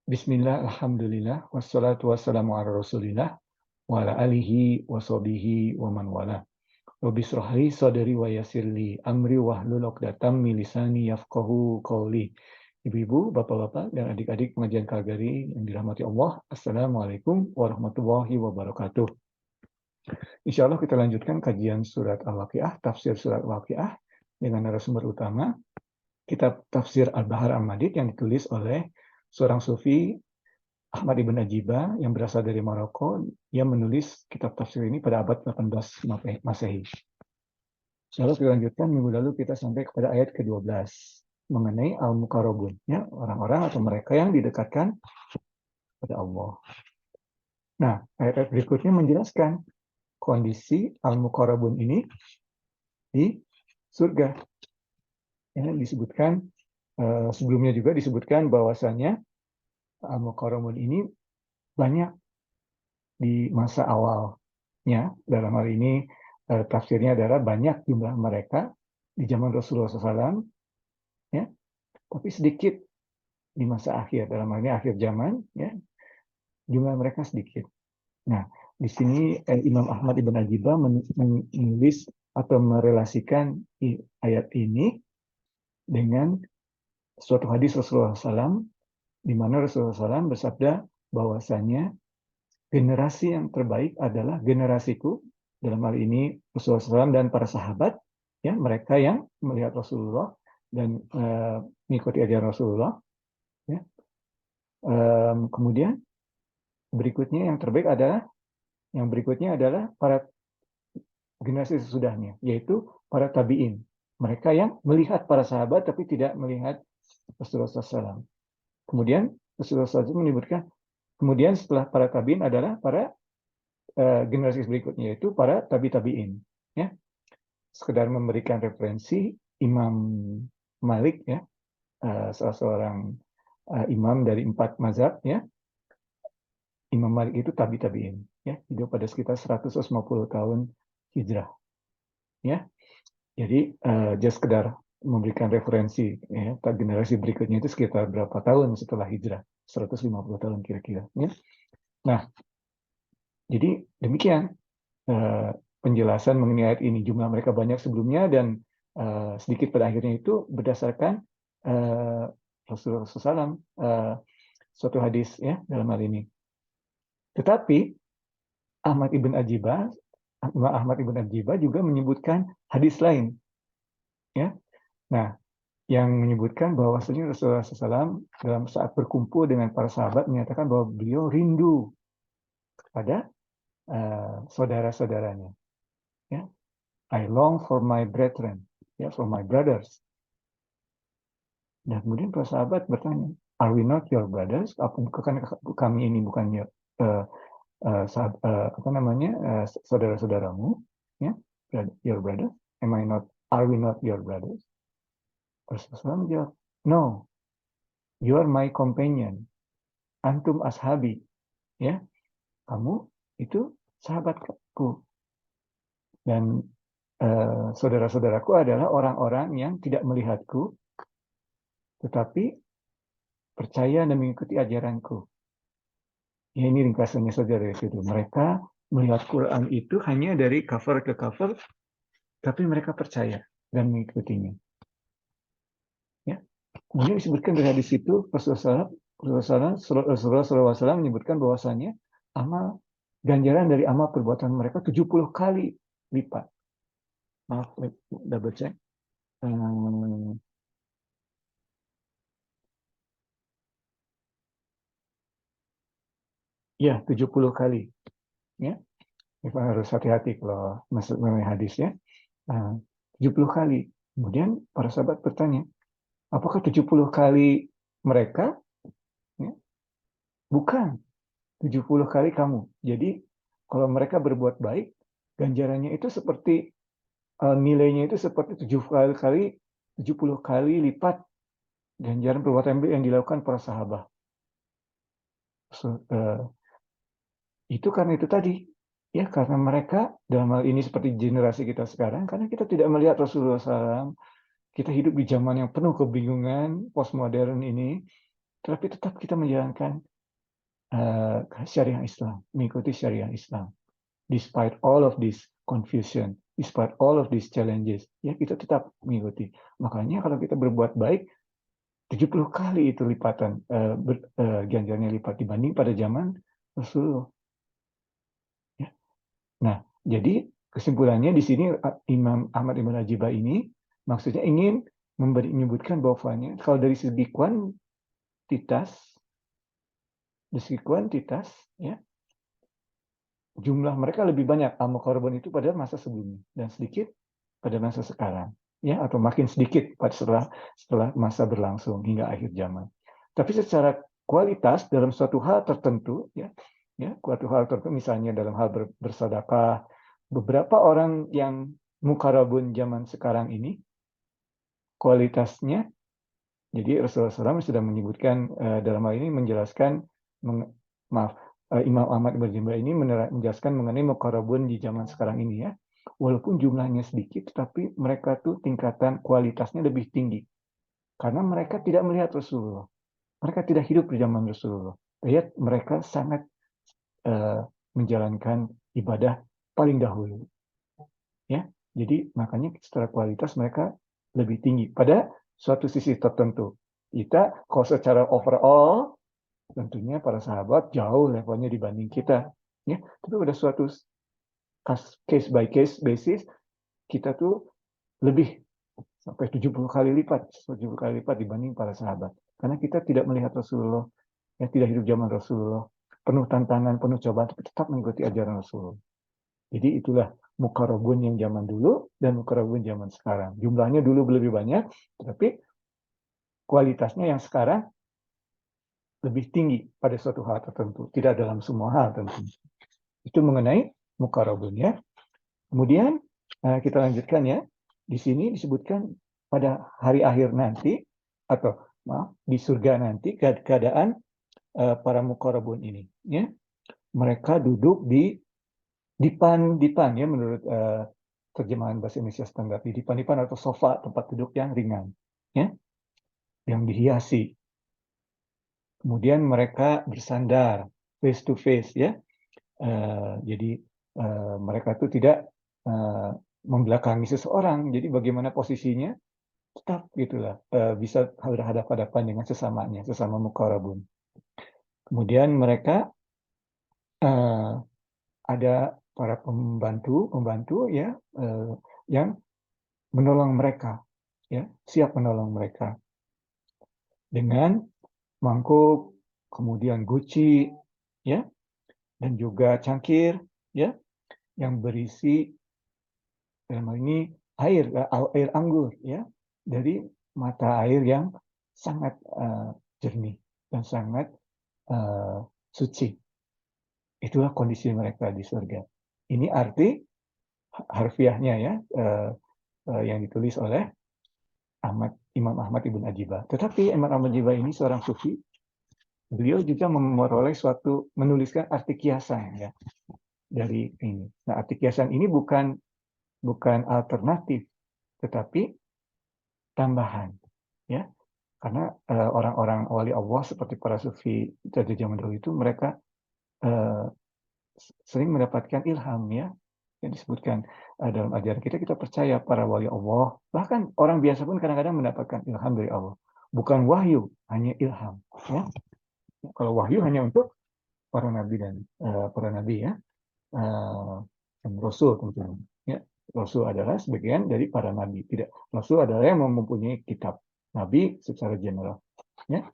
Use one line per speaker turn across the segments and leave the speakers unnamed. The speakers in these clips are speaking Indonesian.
Bismillah, alhamdulillah, wassalatu wassalamu ala rasulillah, wa ala alihi wa sahbihi wa man wala. Rabbi shrah li sadri wa yassir li amri wahlul 'uqdatam min lisani yafqahu qawli. Ibu-ibu, bapak-bapak, dan adik-adik pengajian Kalgari yang dirahmati Allah, Assalamualaikum warahmatullahi wabarakatuh. Insya Allah kita lanjutkan kajian surat Al-Waqiah, tafsir surat Al-Waqiah dengan narasumber utama, kitab tafsir Al-Bahar Al-Madid yang ditulis oleh seorang sufi Ahmad Ibn Ajiba yang berasal dari Maroko. Ia menulis kitab tafsir ini pada abad 18 Masehi. Lalu kita lanjutkan, minggu lalu kita sampai kepada ayat ke-12 mengenai al-muqarrabun, ya, orang-orang atau mereka yang didekatkan pada Allah. Nah, ayat-ayat berikutnya menjelaskan kondisi al-muqarrabun ini di surga. Ya, disebutkan sebelumnya juga disebutkan bahwasanya al-muqarrabun ini banyak di masa awalnya. Dalam hal ini tafsirnya adalah banyak jumlah mereka di zaman Rasulullah SAW, ya, tapi sedikit di masa akhir. Dalam hal ini akhir zaman, ya, jumlah mereka sedikit. Nah, di sini Imam Ahmad Ibn Ajibah menulis atau merelasikan ayat ini dengan suatu hadis Rasulullah SAW, di mana Rasulullah SAW bersabda bahwasanya generasi yang terbaik adalah generasiku, dalam hal ini Rasulullah SAW dan para sahabat, ya, mereka yang melihat Rasulullah dan mengikuti ajaran Rasulullah. Ya. Kemudian berikutnya yang terbaik adalah para generasi sesudahnya, yaitu para tabi'in. Mereka yang melihat para sahabat tapi tidak melihat Rasulullah SAW. Kemudian Rasulullah SAW menyebutkan, kemudian setelah para tabi'in adalah para generasi berikutnya, yaitu para tabi'in. Ya. Sekedar memberikan referensi, Imam Malik, ya, salah seorang imam dari 4 mazhab, ya. Imam Malik itu tabi'in, ya, hidup pada sekitar 150 tahun hijrah. Ya. Jadi just sekedar memberikan referensi, ya, generasi berikutnya itu sekitar berapa tahun setelah hijrah, 150 tahun kira-kira. Ya. Nah, jadi demikian penjelasan mengenai ayat ini. Jumlah mereka banyak sebelumnya dan sedikit pada akhirnya itu berdasarkan Rasulullah SAW, suatu hadis, ya, dalam hal ini. Tetapi Ahmad Ibn Ajibah juga menyebutkan hadis lain, ya. Nah, yang menyebutkan bahwasanya Rasulullah SAW dalam saat berkumpul dengan para sahabat menyatakan bahwa beliau rindu kepada saudara-saudaranya. Ya, I long for my brethren, ya, for my brothers. Dan kemudian para sahabat bertanya, are we not your brothers? Apakah kami ini bukannya saudara-saudaramu? Ya, your brothers? Are we not your brothers? Rasulullah menjawab, no, you are my companion. Antum ashabi. Ya, kamu itu sahabatku. Dan saudara-saudaraku adalah orang-orang yang tidak melihatku, tetapi percaya dan mengikuti ajaranku. Ya, ini ringkasannya saja dari situ. Mereka melihat Quran itu hanya dari cover ke cover, tapi mereka percaya dan mengikutinya. Ya. Kemudian disebutkan dari situ Rasulullah SAW menyebutkan bahwasanya amal ganjaran dari amal perbuatan mereka 70 kali lipat. Maaf, double check. Ya, 70 kali. Ya. Kita harus hati-hati kalau masuk mengenai hadis, ya. 70 kali. Kemudian para sahabat bertanya, apakah 70 kali mereka? Ya. Bukan. 70 kali kamu. Jadi kalau mereka berbuat baik, ganjarannya itu seperti nilainya itu seperti 70 kali lipat ganjaran perbuatan baik yang dilakukan para sahabat. Itu karena itu tadi, ya, karena mereka dalam hal ini seperti generasi kita sekarang, karena kita tidak melihat Rasulullah SAW, kita hidup di zaman yang penuh kebingungan postmodern ini, tetapi tetap kita menjalankan syariah Islam, mengikuti syariah Islam. Despite all of this confusion, despite all of these challenges, ya kita tetap mengikuti. Makanya kalau kita berbuat baik, 70 kali itu lipatan, ganjarannya lipat dibanding pada zaman Rasulullah. Ya. Nah, jadi kesimpulannya di sini Imam Ahmad Ibn Ajibah ini maksudnya ingin menyebutkan bahwanya kalau dari segi kuantitas, ya, jumlah mereka lebih banyak al-muqarrabun itu pada masa sebelumnya dan sedikit pada masa sekarang, ya, atau makin sedikit setelah masa berlangsung hingga akhir zaman. Tapi secara kualitas dalam suatu hal tertentu, ya suatu hal tertentu, misalnya dalam hal bersedekah, beberapa orang yang muqarrabun zaman sekarang ini kualitasnya, jadi Rasulullah SAW sudah menyebutkan dalam hal ini menjelaskan, Imam Ahmad Ibn Hanbal ini menjelaskan mengenai muqarrabun di zaman sekarang ini, ya. Walaupun jumlahnya sedikit, tetapi mereka tuh tingkatan kualitasnya lebih tinggi. Karena mereka tidak melihat Rasulullah. Mereka tidak hidup di zaman Rasulullah. Lihat, mereka sangat menjalankan ibadah paling dahulu. Ya, jadi makanya secara kualitas mereka lebih tinggi. Pada suatu sisi tertentu. Kita, kalau secara overall, tentunya para sahabat jauh levelnya dibanding kita, ya. Tapi pada suatu case by case basis kita tuh lebih sampai 70 kali lipat dibanding para sahabat. Karena kita tidak melihat Rasulullah, ya, tidak hidup zaman Rasulullah, penuh tantangan, penuh cobaan, tapi tetap mengikuti ajaran Rasulullah. Jadi itulah muqarrabun yang zaman dulu dan muqarrabun zaman sekarang. Jumlahnya dulu lebih banyak, tapi kualitasnya yang sekarang lebih tinggi pada suatu hal tertentu, tidak dalam semua hal tentu. Itu mengenai muqarrabun, ya. Kemudian kita lanjutkan, ya. Di sini disebutkan pada hari akhir nanti, atau di surga nanti, keadaan para muqarrabun ini, ya. Mereka duduk di dipan, ya, menurut terjemahan bahasa Indonesia standar, di dipan atau sofa, tempat duduk yang ringan, ya, yang dihiasi. Kemudian mereka bersandar face to face, ya. Jadi mereka itu tidak membelakangi seseorang. Jadi bagaimana posisinya, tetap gitulah, bisa berhadapan-hadapan dengan sesamanya, sesama muqarrabun. Kemudian mereka ada para pembantu, ya, yang menolong mereka, ya, siap menolong mereka dengan mangkuk, kemudian guci, ya, dan juga cangkir, ya, yang berisi dalam hal ini air anggur, ya, dari mata air yang sangat jernih dan sangat suci. Itulah kondisi mereka di surga. Ini arti harfiahnya, ya, yang ditulis oleh Imam Ahmad Ibn Ajibah. Tetapi Imam Ahmad Ajibah ini seorang sufi. Beliau juga menuliskan arti kiasan, ya, dari ini. Nah, arti kiasan ini bukan alternatif, tetapi tambahan, ya. Karena orang-orang wali Allah seperti para sufi dari zaman dulu itu, mereka sering mendapatkan ilham, ya, yang disebutkan dalam ajaran kita percaya para wali Allah, bahkan orang biasa pun kadang-kadang mendapatkan ilham dari Allah. Bukan wahyu, hanya ilham, ya. Kalau wahyu hanya untuk para nabi dan ya, dan Rasul tentunya. Ya, Rasul adalah sebagian dari para nabi. Tidak, Rasul adalah yang mempunyai kitab. Nabi secara general. Ya,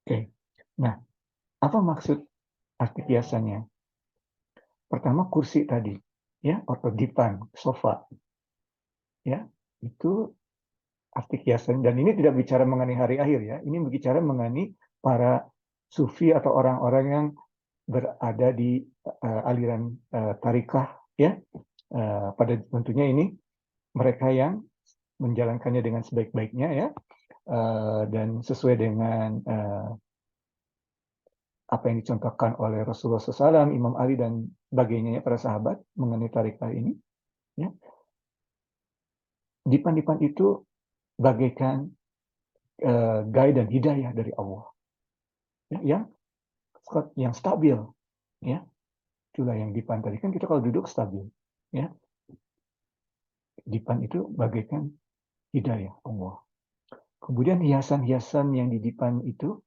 oke. Nah, apa maksud arti kiasannya? Pertama, kursi tadi, ya, atau dipan, sofa, ya, itu arti kiasan. Dan ini tidak bicara mengenai hari akhir, ya. Ini bicara mengenai para sufi atau orang-orang yang berada di aliran tarikah, ya. Pada tentunya ini mereka yang menjalankannya dengan sebaik-baiknya, ya, dan sesuai dengan apa yang dicontohkan oleh Rasulullah SAW, Imam Ali dan sebagainya, ya, para sahabat mengenai tarikah ini, ya. Dipan-dipan itu bagaikan guide dan hidayah dari Allah. ya, yang stabil, ya. Itulah yang dipan tadi kan kita kalau duduk stabil, ya. Dipan itu bagaikan hidayah Allah. Kemudian hiasan-hiasan yang di dipan itu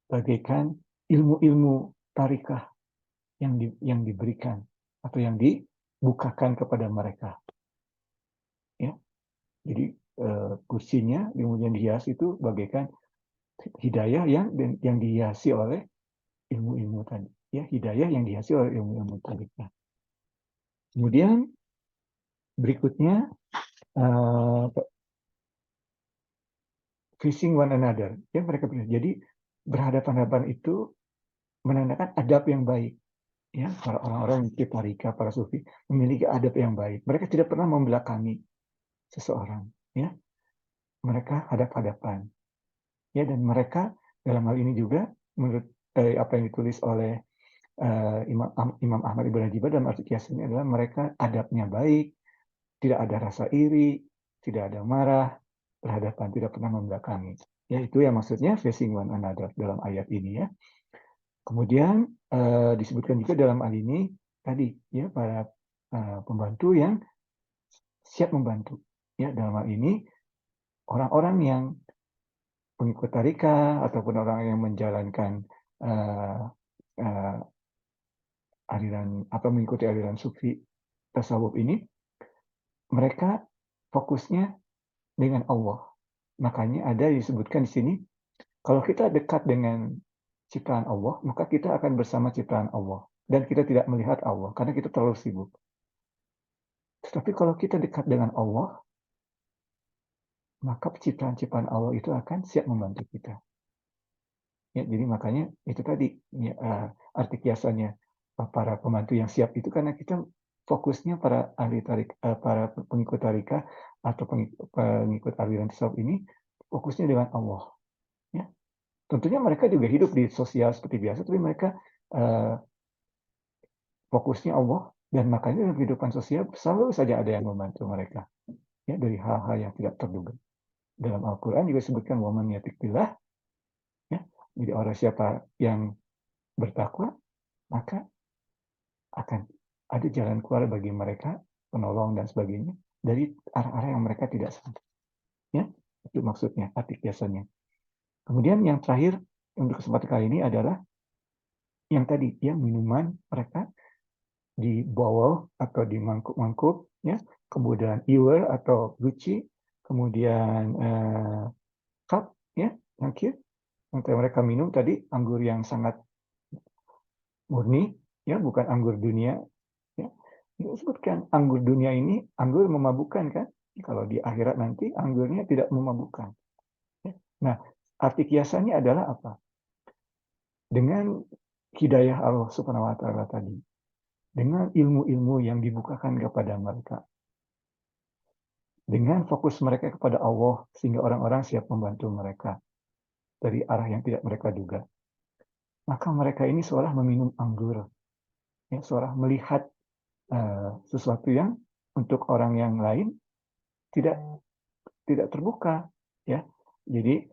bagaikan ilmu-ilmu tarikah yang diberikan atau yang dibukakan kepada mereka, ya. Jadi kursinya kemudian dihias itu bagaikan hidayah yang dihiasi oleh ilmu-ilmu tadi, ya, hidayah yang dihiasi oleh ilmu-ilmu tadi. Nah, kemudian berikutnya facing one another, ya, mereka jadi berhadapan-hadapan itu menandakan adab yang baik, ya. Para orang-orang yang tarika, para sufi memiliki adab yang baik. Mereka tidak pernah membelakangi seseorang, ya. Mereka hadap-hadapan, ya, dan mereka dalam hal ini juga menurut apa yang ditulis oleh Imam Ahmad Ibn Najibah dalam arti kias ini adalah mereka adabnya baik, tidak ada rasa iri, tidak ada marah, berhadapan, tidak pernah membelakangi. Ya, itu yang maksudnya facing one another dalam ayat ini, ya. Kemudian disebutkan juga dalam hal ini tadi, ya, para pembantu yang siap membantu. Ya, dalam hal ini orang-orang yang pengikut tarika ataupun orang yang menjalankan mengikuti aliran sufi tasawuf ini, mereka fokusnya dengan Allah. Makanya ada disebutkan di sini, kalau kita dekat dengan ciptaan Allah, maka kita akan bersama ciptaan Allah. Dan kita tidak melihat Allah, karena kita terlalu sibuk. Tetapi kalau kita dekat dengan Allah, maka ciptaan-ciptaan Allah itu akan siap membantu kita. Ya, jadi makanya itu tadi, ya, arti kiasannya para pembantu yang siap itu karena kita fokusnya para ahli tarik, para pengikut tarikah atau pengikut aliran tasawuf ini fokusnya dengan Allah. Ya. Tentunya mereka juga hidup di sosial seperti biasa, tapi mereka fokusnya Allah, dan makanya dalam kehidupan sosial selalu saja ada yang membantu mereka, ya, dari hal-hal yang tidak terduga. Dalam Al-Quran juga disebutkan waman yattaqillah, ya, jadi orang siapa yang bertakwa maka akan ada jalan keluar bagi mereka, penolong dan sebagainya dari arah-arah yang mereka tidak sangka, ya. Itu maksudnya arti kiasannya. Kemudian yang terakhir untuk kesempatan kali ini adalah yang tadi, ya, minuman mereka di bowl atau di mangkuk-mangkuk, ya, kemudian ewer atau guci, kemudian cup, ya, yang mereka minum tadi anggur yang sangat murni, ya, bukan anggur dunia, ya. Disebutkan anggur dunia ini anggur memabukkan, kan? Kalau di akhirat nanti anggurnya tidak memabukkan. Ya. Nah, arti kiasannya adalah apa? Dengan hidayah Allah Subhanahu wa taala tadi, dengan ilmu-ilmu yang dibukakan kepada mereka, dengan fokus mereka kepada Allah sehingga orang-orang siap membantu mereka dari arah yang tidak mereka duga. Maka mereka ini seolah meminum anggur, ya, seolah melihat sesuatu yang untuk orang yang lain tidak terbuka, ya. Jadi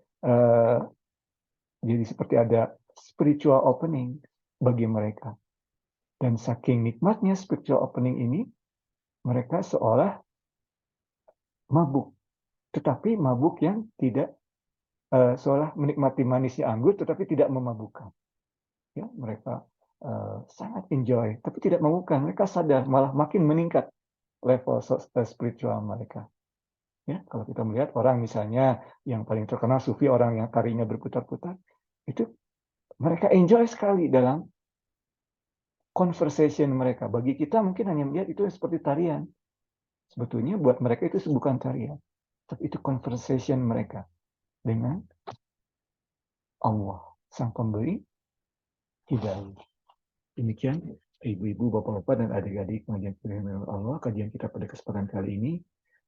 seperti ada spiritual opening bagi mereka, dan saking nikmatnya spiritual opening ini, mereka seolah mabuk, tetapi mabuk yang tidak seolah menikmati manisnya anggur tetapi tidak memabukkan, ya. Mereka sangat enjoy tapi tidak memabukkan, mereka sadar malah makin meningkat level spiritual mereka. Ya, kalau kita melihat orang misalnya yang paling terkenal sufi, orang yang tarinya berputar-putar, itu mereka enjoy sekali dalam conversation mereka. Bagi kita mungkin hanya melihat itu seperti tarian. Sebetulnya buat mereka itu bukan tarian, tapi itu conversation mereka dengan Allah, Sang Pemberi hidayah. Demikian ibu-ibu, bapak-bapak, dan adik-adik pengajian Allah, kajian kita pada kesempatan kali ini.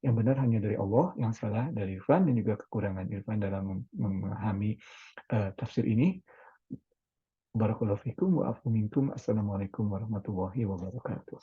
Yang benar hanya dari Allah, yang salah dari Irfan, dan juga kekurangan Irfan dalam memahami tafsir ini. Barakallahu fikum wa afu minkum. Assalamualaikum warahmatullahi wabarakatuh.